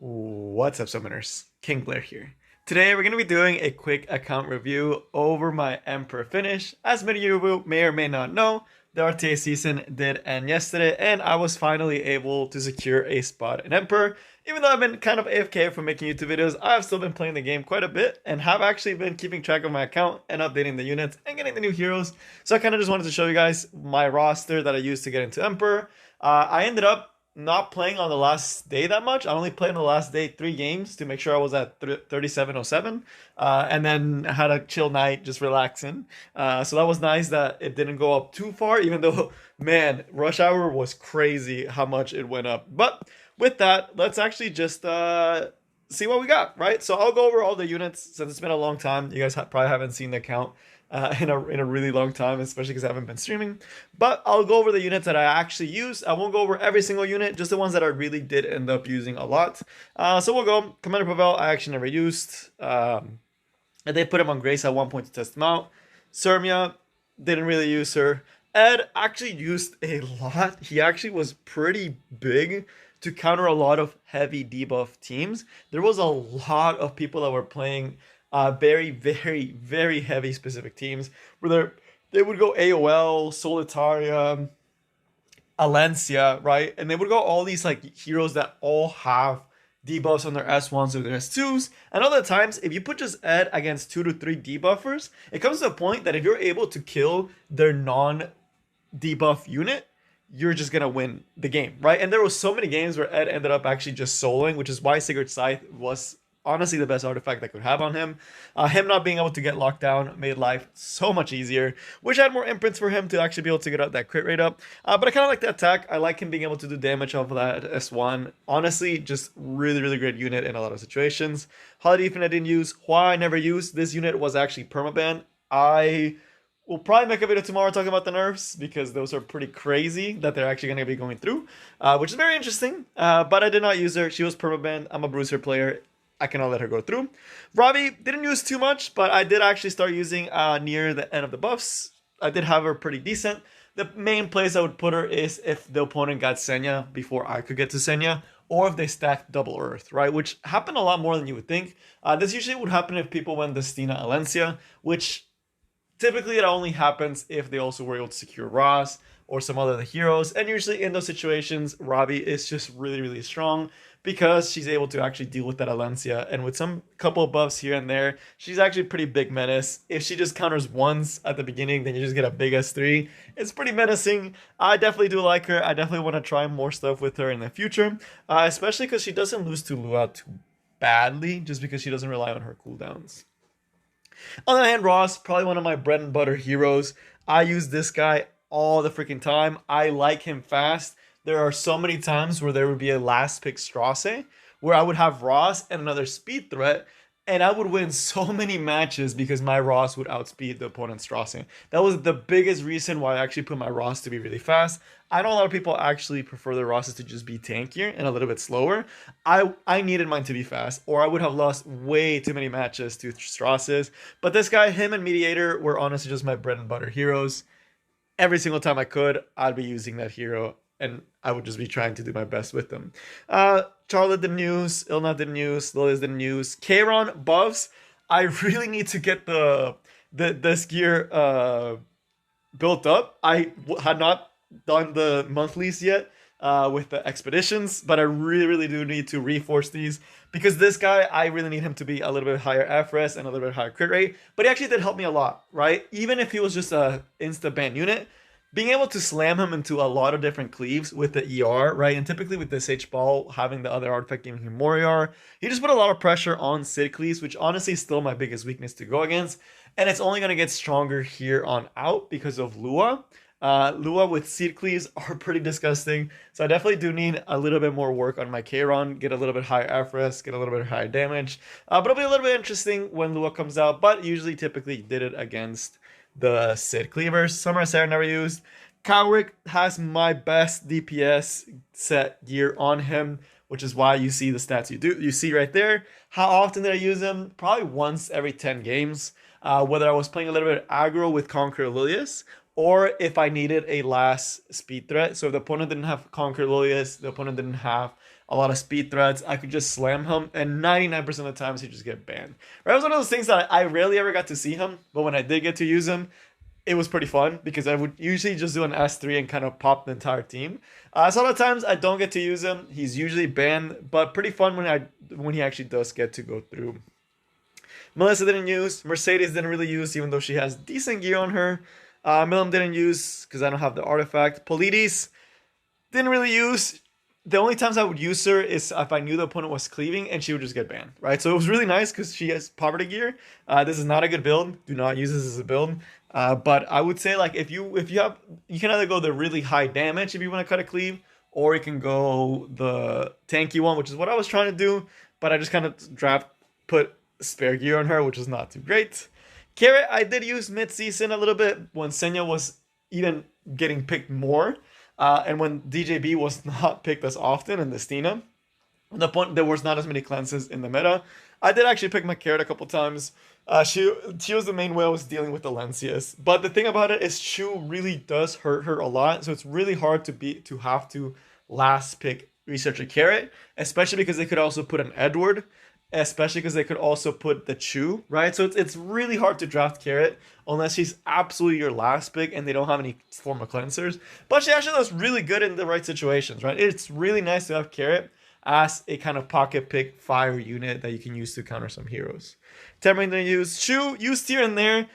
What's up, summoners? King Blair here. Today we're going to be doing a quick account review over my Emperor finish. As many of you may or may not know, the RTA season did end yesterday, and I was finally able to secure a spot in Emperor. Even though I've been kind of AFK from making YouTube videos, I've still been playing the game quite a bit and have actually been keeping track of my account and updating the units and getting the new heroes. So I kind of just wanted to show you guys my roster that I used to get into Emperor. I ended up not playing on the last day that much. I only played on the last day 3 games to make sure I was at 3707, and then had a chill night, just relaxing. So that was nice that it didn't go up too far, even though, man, rush hour was crazy how much it went up. But with that, let's actually just see what we got, right? So I'll go over all the units since it's been a long time. You guys probably haven't seen the account in a really long time, especially because I haven't been streaming. But I'll go over the units that I actually use. I won't go over every single unit, just the ones that I really did end up using a lot. So we'll go. Commander Pavel, I actually never used. I did put him on Grace at one point to test him out. Sermia, didn't really use her. Ed actually used a lot. He actually was pretty big to counter a lot of heavy debuff teams. There was a lot of people that were playing very, very, very heavy specific teams where they would go AOL, Solitaria, Alencia, right? And they would go all these like heroes that all have debuffs on their S1s or their S2s. And other times, if you put just Ed against 2 to 3 debuffers, it comes to a point that if you're able to kill their non-debuff unit, you're just gonna win the game, right? And there was so many games where Ed ended up actually just soloing, which is why Sigurd Scythe was honestly the best artifact I could have on him. Him not being able to get locked down made life so much easier. Wish I had more imprints for him to actually be able to get out that crit rate up. But I kind of like the attack. I like him being able to do damage off of that S1. Honestly, just really, really great unit in a lot of situations. Holiday Defense I didn't use. Why I never used. This unit was actually permaban. We'll probably make a video tomorrow talking about the nerfs because those are pretty crazy that they're actually going to be going through, which is very interesting. But I did not use her. She was permaban. I'm a bruiser player. I cannot let her go through. Ravi didn't use too much, but I did actually start using near the end of the buffs. I did have her pretty decent. The main place I would put her is if the opponent got Senya before I could get to Senya, or if they stacked double Earth, right? Which happened a lot more than you would think. This usually would happen if people went Destina Alencia, which typically it only happens if they also were able to secure Ross or some other heroes. And usually in those situations, Ravi is just really, really strong because she's able to actually deal with that Alencia. And with some couple of buffs here and there, she's actually a pretty big menace. If she just counters once at the beginning, then you just get a big S3. It's pretty menacing. I definitely do like her. I definitely want to try more stuff with her in the future, especially because she doesn't lose to Lua too badly, just because she doesn't rely on her cooldowns. On the other hand, Ross, probably one of my bread and butter heroes. I use this guy all the freaking time. I like him fast. There are so many times where there would be a last pick Strasse where I would have Ross and another speed threat, and I would win so many matches because my Ross would outspeed the opponent's Strasse. That was the biggest reason why I actually put my Ross to be really fast. I know a lot of people actually prefer their Rosses to just be tankier and a little bit slower. I needed mine to be fast, or I would have lost way too many matches to Strasses. But this guy, him and Mediator, were honestly just my bread and butter heroes. Every single time I could, I'd be using that hero, and I would just be trying to do my best with them. Charlotte didn't use, Ilna didn't use, Lilias didn't use. Kayron buffs. I really need to get this gear built up. I had not done the monthlies yet with the expeditions, but I really, really do need to reforce these because this guy, I really need him to be a little bit higher FRS and a little bit higher crit rate. But he actually did help me a lot, right? Even if he was just a insta ban unit, being able to slam him into a lot of different cleaves with the ER, right? And typically with this H-Ball, having the other artifact giving him more ER, he just put a lot of pressure on Sid cleaves, which honestly is still my biggest weakness to go against. And it's only going to get stronger here on out because of Lua. Lua with Seed Cleaves are pretty disgusting, so I definitely do need a little bit more work on my Kayron, get a little bit higher FRS, get a little bit higher damage. But it'll be a little bit interesting when Lua comes out, but usually typically did it against the Sid Cleavers. Summer Sarah never used. Cowrick has my best DPS set gear on him, which is why you see the stats you see right there. How often did I use him? Probably once every 10 games. Whether I was playing a little bit aggro with Conquer Lilius, or if I needed a last speed threat. So if the opponent didn't have Conquer Lilius, the opponent didn't have a lot of speed threats, I could just slam him, and 99% of the times he'd just get banned. Right? It was one of those things that I rarely ever got to see him, but when I did get to use him, it was pretty fun because I would usually just do an S3 and kind of pop the entire team. So a lot of times I don't get to use him. He's usually banned, but pretty fun when he actually does get to go through. Melissa didn't use. Mercedes didn't really use, even though she has decent gear on her. Milam didn't use because I don't have the artifact. Polides didn't really use. The only times I would use her is if I knew the opponent was cleaving and she would just get banned, right? So it was really nice because she has poverty gear. This is not a good build. Do not use this as a build. But I would say like if you have, you can either go the really high damage if you want to cut a cleave, or you can go the tanky one, which is what I was trying to do. But I just kind of put spare gear on her, which is not too great. Carrot I did use mid-season a little bit when Senya was even getting picked more. And when DJB was not picked as often in the Stina, the point there was not as many cleanses in the meta. I did actually pick my carrot a couple times. She was the main way I was dealing with the Lencius. But the thing about it is Chu really does hurt her a lot, so it's really hard to have to last pick Researcher Carrot, especially because they could also put an Edward, especially because they could also put the Chu, right? So it's really hard to draft Carrot unless she's absolutely your last pick and they don't have any form of cleansers. But she actually does really good in the right situations, right? It's really nice to have Carrot as a kind of pocket pick fire unit that you can use to counter some heroes. Tamarind didn't use. Chu used here and there,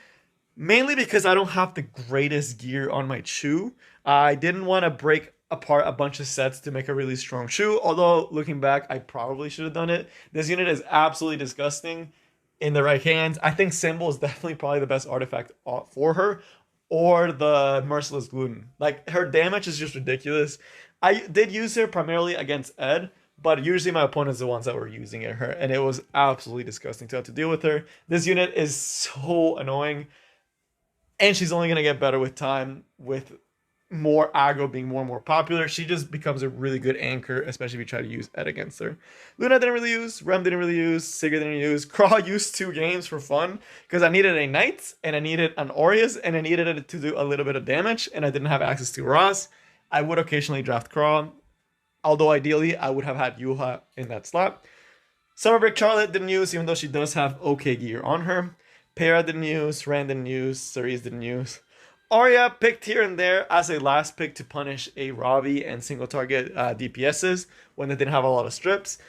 mainly because I don't have the greatest gear on my Chu. I didn't want to break apart a bunch of sets to make a really strong Chu, although looking back, I probably should have done it. This unit is absolutely disgusting in the right hands. I think Symbol is definitely probably the best artifact for her, or the Merciless Gluten. Like, her damage is just ridiculous. I did use her primarily against Ed, but usually my opponents are the ones that were using her, and it was absolutely disgusting to have to deal with her. This unit is so annoying, and she's only going to get better with time, with more aggro being more and more popular. She just becomes a really good anchor, especially if you try to use Ed against her. Luna didn't really use, Rem didn't really use, Sigurd didn't use. Craw used 2 games for fun because I needed a Knight and I needed an Aureus and I needed it to do a little bit of damage and I didn't have access to Ross. I would occasionally draft Craw, although ideally I would have had Yuha in that slot. Summerbrick Charlotte didn't use, even though she does have okay gear on her. Para didn't use, Rand didn't use, Cerise didn't use. Arya picked here and there as a last pick to punish a Ravi and single target DPSs when they didn't have a lot of strips.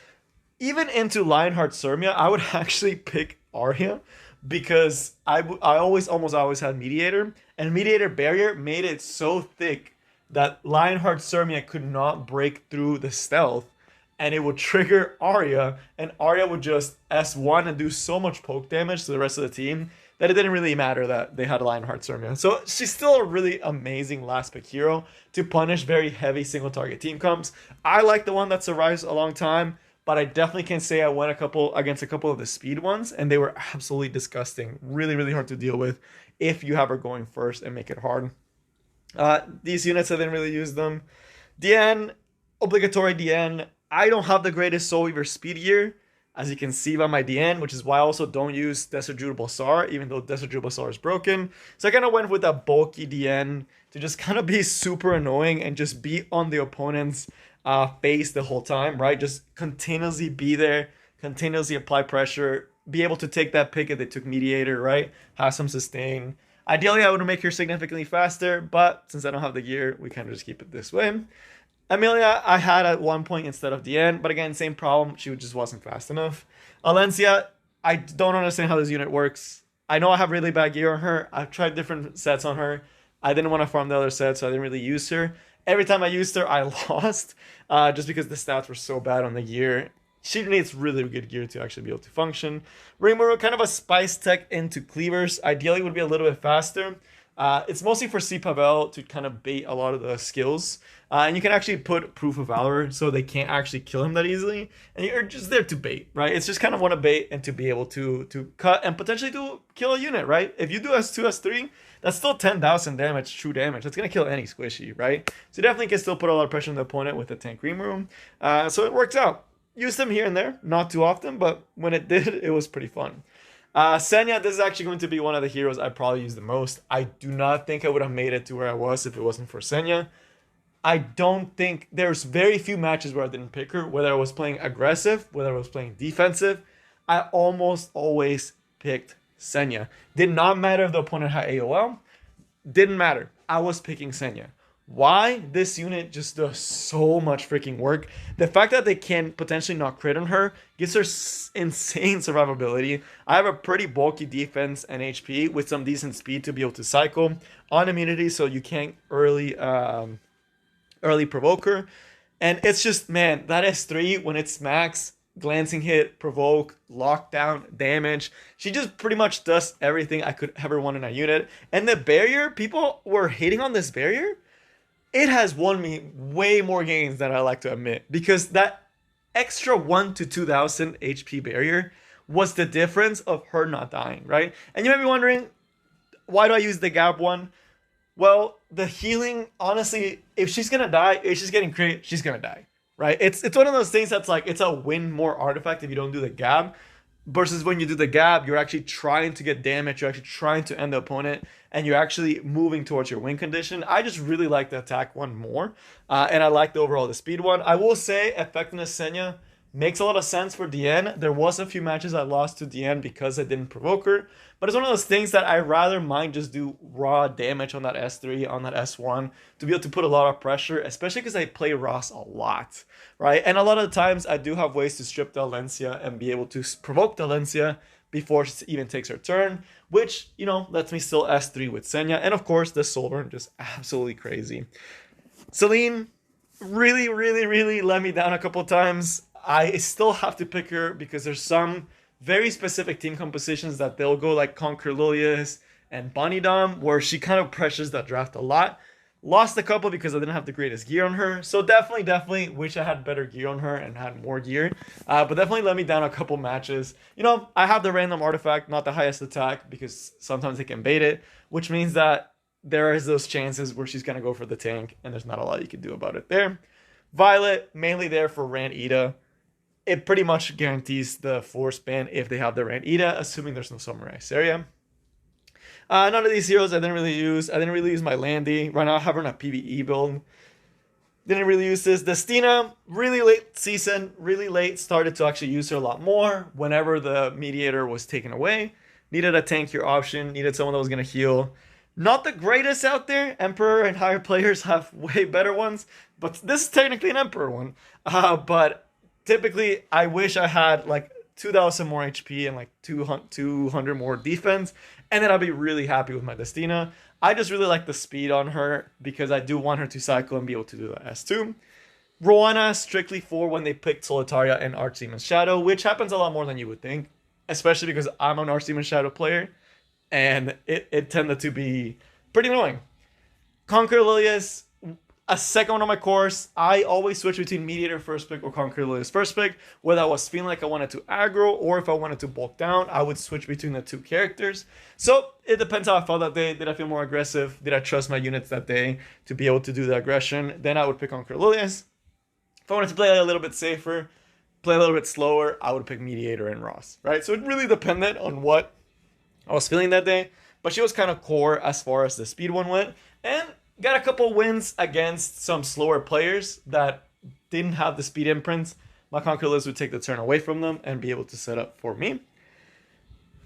Even into Lionheart Sermia, I would actually pick Arya because I almost always had Mediator, and Mediator Barrier made it so thick that Lionheart Sermia could not break through the stealth, and it would trigger Arya, and Arya would just S1 and do so much poke damage to the rest of the team that it didn't really matter that they had Lionheart Sermia. So she's still a really amazing last pick hero to punish very heavy single target team comps. I like the one that survives a long time, but I definitely can say I went against a couple of the speed ones, and they were absolutely disgusting. Really, really hard to deal with if you have her going first and make it hard. These units, I didn't really use them. DN, obligatory DN. I don't have the greatest Soul Weaver speed gear, as you can see by my DN, which is why I also don't use Desert Druid Balsar, even though Desert Druid Balsar is broken. So I kind of went with a bulky DN to just kind of be super annoying and just be on the opponent's face the whole time, right? Just continuously be there, continuously apply pressure, be able to take that pick if they took Mediator, right? Have some sustain. Ideally, I would make her significantly faster, but since I don't have the gear, we kind of just keep it this way. Amelia, I had at one point instead of DN, but again, same problem. She just wasn't fast enough. Alencia, I don't understand how this unit works. I know I have really bad gear on her. I've tried different sets on her. I didn't want to farm the other set, so I didn't really use her. Every time I used her, I lost, just because the stats were so bad on the gear. She needs really good gear to actually be able to function. Rimuru, kind of a spice tech into cleavers. Ideally, would be a little bit faster. It's mostly for C. Pavel to kind of bait a lot of the skills. And you can actually put Proof of Valor so they can't actually kill him that easily. And you're just there to bait, right? It's just kind of want to bait and to be able to cut and potentially to kill a unit, right? If you do S2, S3, that's still 10,000 damage, true damage. That's going to kill any squishy, right? So you definitely can still put a lot of pressure on the opponent with the Tank Rimuru. So it works out. Use them here and there, not too often, but when it did, it was pretty fun. Senya, this is actually going to be one of the heroes I probably use the most. I do not think I would have made it to where I was if it wasn't for Senya. I don't think there's very few matches where I didn't pick her, whether I was playing aggressive, whether I was playing defensive. I almost always picked Senya. Did not matter if the opponent had AOL. Didn't matter. I was picking Senya. Why? This unit just does so much freaking work. The fact that they can potentially not crit on her gives her insane survivability. I have a pretty bulky defense and HP with some decent speed to be able to cycle on immunity, so you can't early provoke her. And it's just, man, that S3 when it's max, glancing hit, provoke, lockdown, damage. She just pretty much does everything I could ever want in a unit. And the barrier, people were hating on this barrier. It has won me way more games than I like to admit, because that extra 1 to 2000 HP barrier was the difference of her not dying, right? And you might be wondering, why do I use the gap one? Well, the healing, honestly, if she's gonna die, if she's getting crit, she's gonna die, right? It's one of those things that's like, it's a win more artifact if you don't do the gap, versus when you do the gap, you're actually trying to get damage, you're actually trying to end the opponent, and you're actually moving towards your win condition. I just really like the attack one more, and I like the overall the speed one. I will say effectiveness Senya makes a lot of sense for DN. There was a few matches I lost to DN because I didn't provoke her, but it's one of those things that I rather mind just do raw damage on that S3, on that S1, to be able to put a lot of pressure, especially because I play Ross a lot, right? And a lot of the times I do have ways to strip the Alencia and be able to provoke the Alencia before she even takes her turn, which, you know, lets me still S3 with Senya. And of course, the Soulburn, just absolutely crazy. Celine really, really, really let me down a couple times. I still have to pick her because there's some very specific team compositions that they'll go like Conquer Lilius and Bonnie Dom, where she kind of pressures that draft a lot. Lost a couple because I didn't have the greatest gear on her. So definitely wish I had better gear on her and had more gear. But definitely let me down a couple matches. You know, I have the random artifact, not the highest attack, because sometimes they can bait it, which means that there is those chances where she's going to go for the tank, and there's not a lot you can do about it there. Violet, mainly there for Rand Ida. It pretty much guarantees the force ban if they have the Rand Ida, assuming there's no Samurai Area. None of these heroes I didn't really use. I didn't really use my Landy. Right now I have her in a PvE build. Didn't really use this. Destina, really late season, really late. Started to actually use her a lot more whenever the Mediator was taken away. Needed a tankier option. Needed someone that was going to heal. Not the greatest out there. Emperor and higher players have way better ones. But this is technically an Emperor one. But typically, I wish I had like 2,000 more HP and like 200 more defense, and then I'll be really happy with my Destina. I just really like the speed on her because I do want her to cycle and be able to do the S2. Rowana, strictly for when they picked Solitaria and Archdemon Shadow, which happens a lot more than you would think, especially because I'm an Archdemon Shadow player, and it tended to be pretty annoying. Conquer Lilius, a second one on my course. I always switch between Mediator first pick or Conquer Lilius first pick, whether I was feeling like I wanted to aggro or if I wanted to bulk down. I would switch between the two characters. So it depends how I felt that day. Did I feel more aggressive? Did I trust my units that day to be able to do the aggression? Then I would pick Conquer Lilius. If I wanted to play a little bit safer, play a little bit slower, I would pick Mediator and Ross, right? So it really depended on what I was feeling that day, but she was kind of core as far as the speed one went, and got a couple wins against some slower players that didn't have the speed imprints. My Conquer Lilius would take the turn away from them and be able to set up for me.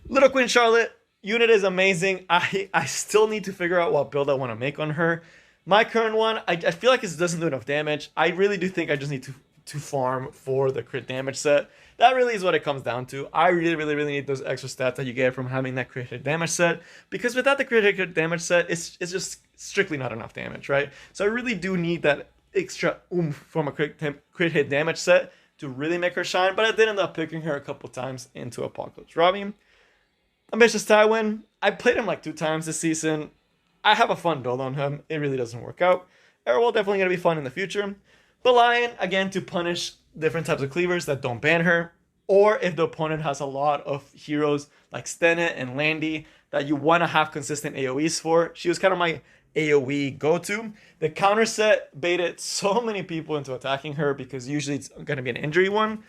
Little Queen Charlotte, unit is amazing. I still need to figure out what build I want to make on her. My current one, I feel like it doesn't do enough damage. I really do think I just need to farm for the crit damage set. That really is what it comes down to. I really need those extra stats that you get from having that crit hit damage set, because without the crit hit damage set, it's just strictly not enough damage, right? So I really do need that extra oomph from a crit hit damage set to really make her shine, but I did end up picking her a couple times into Apocalypse Robbie. Ambitious Tywin, I played him like 2 times this season. I have a fun build on him. It really doesn't work out. Airwell definitely going to be fun in the future. But Lion, again, to punish different types of cleavers that don't ban her, or if the opponent has a lot of heroes like Stennet and Landy that you want to have consistent AoEs for. She was kind of my AoE go-to. The counter set baited so many people into attacking her because usually it's going to be an injury one.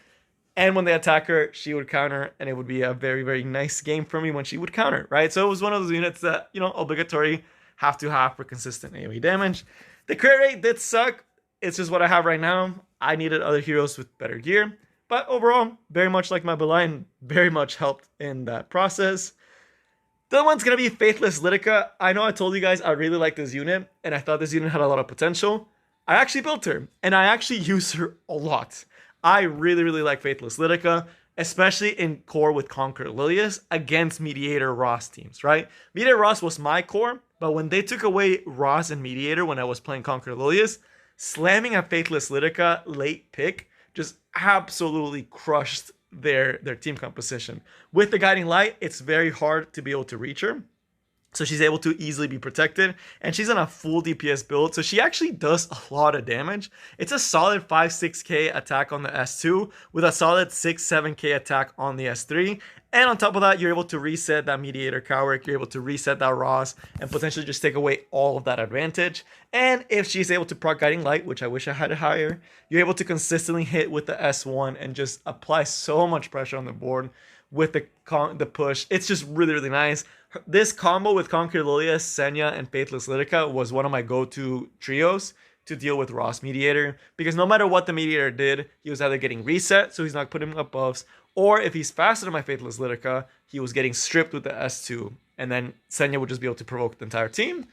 And when they attack her, she would counter, and it would be a very nice game for me when she would counter, right? So it was one of those units that, you know, obligatory have to have for consistent AoE damage. The crit rate did suck. It's just what I have right now. I needed other heroes with better gear. But overall, very much like my Beeline, very much helped in that process. The other one's going to be Faithless Lidica. I know I told you guys I really like this unit, and I thought this unit had a lot of potential. I actually built her, and I actually use her a lot. I really, really like Faithless Lidica, especially in core with Conquer Lilius against Mediator Ross teams, right? Mediator Ross was my core, but when they took away Ross and Mediator when I was playing Conquer Lilius, slamming a Faithless Lidica late pick just absolutely crushed their team composition. With the Guiding Light, it's very hard to be able to reach her. So she's able to easily be protected, and she's on a full DPS build, so she actually does a lot of damage. It's a solid 5-6k attack on the S2 with a solid 6-7k attack on the S3, and on top of that, you're able to reset that Mediator Cowrick, you're able to reset that Ross, and potentially just take away all of that advantage. And if she's able to proc Guiding Light, which I wish I had it higher, you're able to consistently hit with the S1 and just apply so much pressure on the board with the push. It's just really, really nice. This combo with Conquer Lilius, Senya, and Faithless Lidica was one of my go-to trios to deal with Ross Mediator, because no matter what the Mediator did, he was either getting reset, so he's not putting up buffs, or if he's faster than my Faithless Lidica, he was getting stripped with the S2, and then Senya would just be able to provoke the entire team,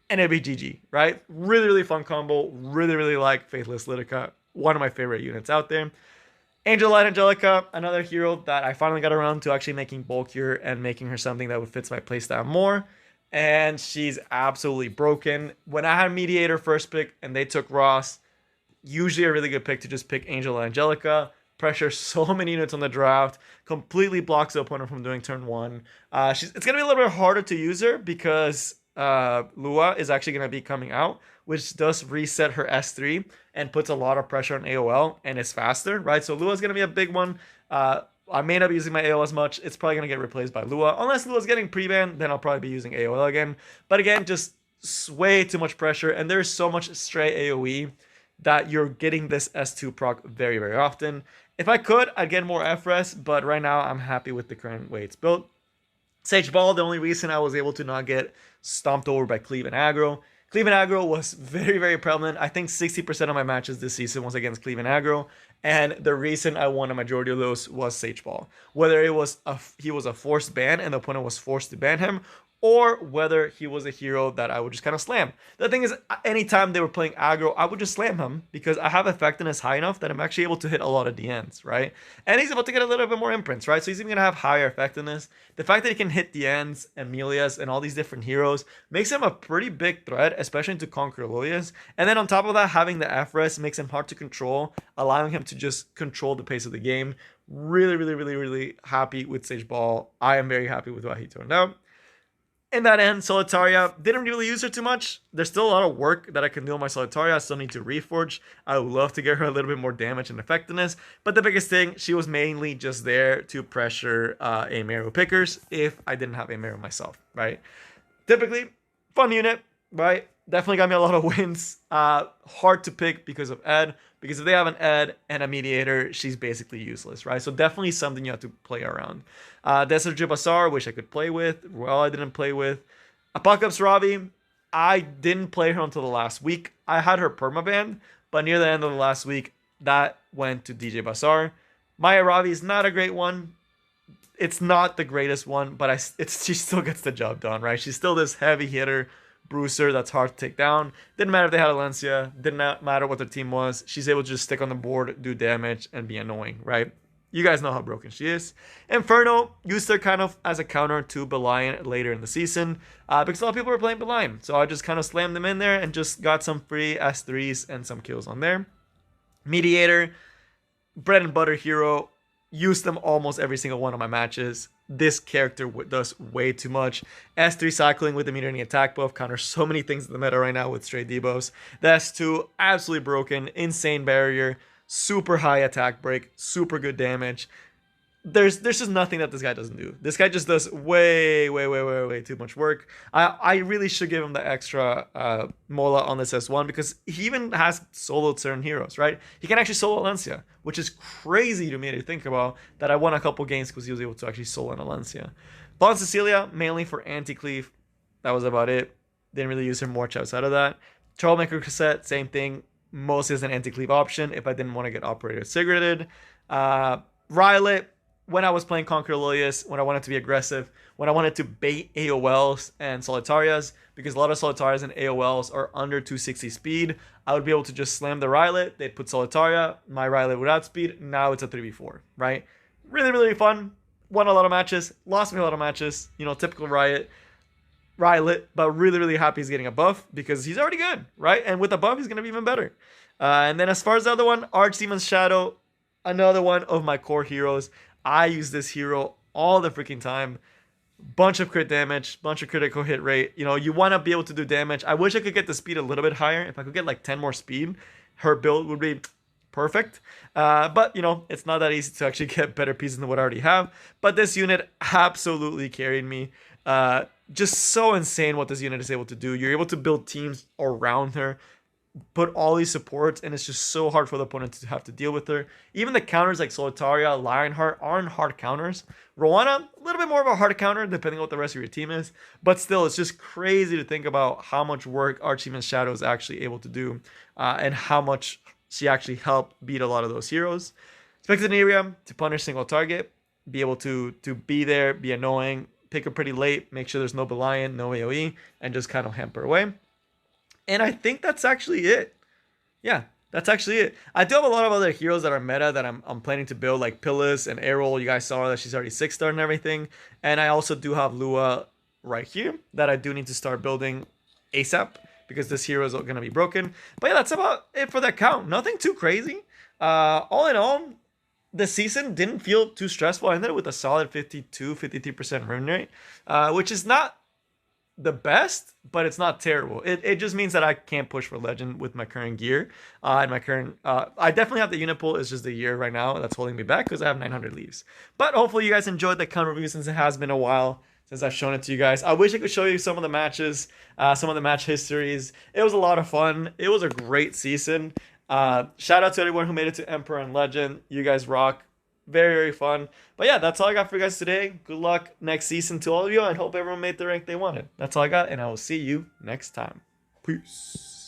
and it'd be GG, right? Really, really fun combo. Really, really like Faithless Lidica. One of my favorite units out there. Angel Light Angelica, another hero that I finally got around to actually making bulkier and making her something that would fit my playstyle more. And she's absolutely broken. When I had Mediator first pick and they took Ross, usually a really good pick to just pick Angel Light Angelica. Pressure so many units on the draft, completely blocks the opponent from doing turn 1. It's going to be a little bit harder to use her because Lua is actually going to be coming out, which does reset her S3 and puts a lot of pressure on AOL and is faster, right? So Lua's going to be a big one. I may not be using my AOL as much. It's probably going to get replaced by Lua. Unless Lua's getting pre-ban, then I'll probably be using AOL again. But again, just way too much pressure, and there's so much stray AoE that you're getting this S2 proc very, very often. If I could, I'd get more FRES, but right now I'm happy with the current way it's built. Sage Ball, the only reason I was able to not get stomped over by Cleave and Aggro. Cleave and Aggro was very, very prevalent. I think 60% of my matches this season was against Cleave and Aggro, and the reason I won a majority of those was Sage Ball. Whether it was he was a forced ban and the opponent was forced to ban him, or whether he was a hero that I would just kind of slam. The thing is, anytime they were playing aggro, I would just slam him because I have effectiveness high enough that I'm actually able to hit a lot of DNs, right? And he's about to get a little bit more imprints, right? So he's even going to have higher effectiveness. The fact that he can hit DNs, Amelias, and all these different heroes makes him a pretty big threat, especially into Conquer Lilius. And then on top of that, having the FRES makes him hard to control, allowing him to just control the pace of the game. Really, really, really, really happy with Sage Ball. I am very happy with how he turned out. In that end, Solitaria, didn't really use her too much. There's still a lot of work that I can do on my Solitaria. I still need to reforge. I would love to get her a little bit more damage and effectiveness. But the biggest thing, she was mainly just there to pressure Ameru pickers if I didn't have Ameru myself, right? Typically, fun unit, right? Definitely got me a lot of wins. Hard to pick because of Ed. Because if they have an Ed and a Mediator, she's basically useless, right? So definitely something you have to play around. Desert Jibasar, which I could play with. Well, I didn't play with. Apocalypse Ravi, I didn't play her until the last week. I had her permaban, but near the end of the last week, that went to DJ Basar. Maya Ravi is not a great one. It's not the greatest one, but she still gets the job done, right? She's still this heavy hitter bruiser that's hard to take down. Didn't matter if they had Alencia. Didn't matter what their team was. She's able to just stick on the board, do damage, and be annoying, right? You guys know how broken she is. Inferno used her kind of as a counter to Belian later in the season because a lot of people were playing Belian. So I just kind of slammed them in there and just got some free S3s and some kills on there. Mediator, bread and butter hero. Used them almost every single one of my matches. This character does way too much. S3 cycling with the immunity attack buff counters so many things in the meta right now with straight debuffs. The S2, absolutely broken. Insane barrier. Super high attack break. Super good damage. There's just nothing that this guy doesn't do. This guy just does way too much work. I really should give him the extra mola on this S1 because he even has soloed certain heroes, right? He can actually solo Alencia, which is crazy to me to think about that I won a couple games because he was able to actually solo an Alencia. Bon Cecilia, mainly for anti-cleave. That was about it. Didn't really use her much outside of that. Troublemaker cassette, same thing. Mostly as an anti-cleave option if I didn't want to get Operator Cigaretted. Rylet, when I was playing Conquer Lilius, when I wanted to be aggressive, when I wanted to bait AOLs and Solitarias, because a lot of Solitarias and AOLs are under 260 speed, I would be able to just slam the Rylet, they'd put Solitaria, my Rylet would outspeed, now it's a 3v4, right? Really, really fun. Won a lot of matches, lost me a lot of matches, typical Rylet, but really, really happy he's getting a buff because he's already good, right? And with a buff, he's going to be even better. And then as far as the other one, Archdemon's Shadow, another one of my core heroes. I use this hero all the freaking time. Bunch of crit damage, bunch of critical hit rate. You want to be able to do damage. I wish I could get the speed a little bit higher. If I could get like 10 more speed, her build would be perfect. But, it's not that easy to actually get better pieces than what I already have. But this unit absolutely carried me. Just so insane what this unit is able to do. You're able to build teams around her, put all these supports, and it's just so hard for the opponent to have to deal with her. Even the counters like Solitaria, Lionheart aren't hard counters. Rowana, a little bit more of a hard counter depending on what the rest of your team is. But still, it's just crazy to think about how much work Archdemon's Shadow is actually able to do and how much she actually helped beat a lot of those heroes. Expected area to punish single target, be able to be there, be annoying, pick her pretty late, make sure there's no Belian, no AoE, and just kind of hamper away. And I think that's actually it. Yeah, that's actually it. I do have a lot of other heroes that are meta that I'm planning to build, like Pillis and Errol. You guys saw that she's already 6-star and everything. And I also do have Lua right here that I do need to start building ASAP because this hero is going to be broken. But yeah, that's about it for that count. Nothing too crazy. All in all, the season didn't feel too stressful. I ended up with a solid 52-53% win rate, which is not the best, but it's not terrible. It just means that I can't push for legend with my current gear and my current I definitely have the unit pool. It's just the year right now that's holding me back because I have 900 leaves. But hopefully you guys enjoyed the count review since it has been a while since I've shown it to you guys. I wish I could show you some of the matches, some of the match histories. It was a lot of fun. It was a great season. Shout out to everyone who made it to Emperor and Legend. You guys rock. Very, very fun. But yeah, that's all I got for you guys today. Good luck next season to all of you, and hope everyone made the rank they wanted. That's all I got, and I will see you next time. Peace.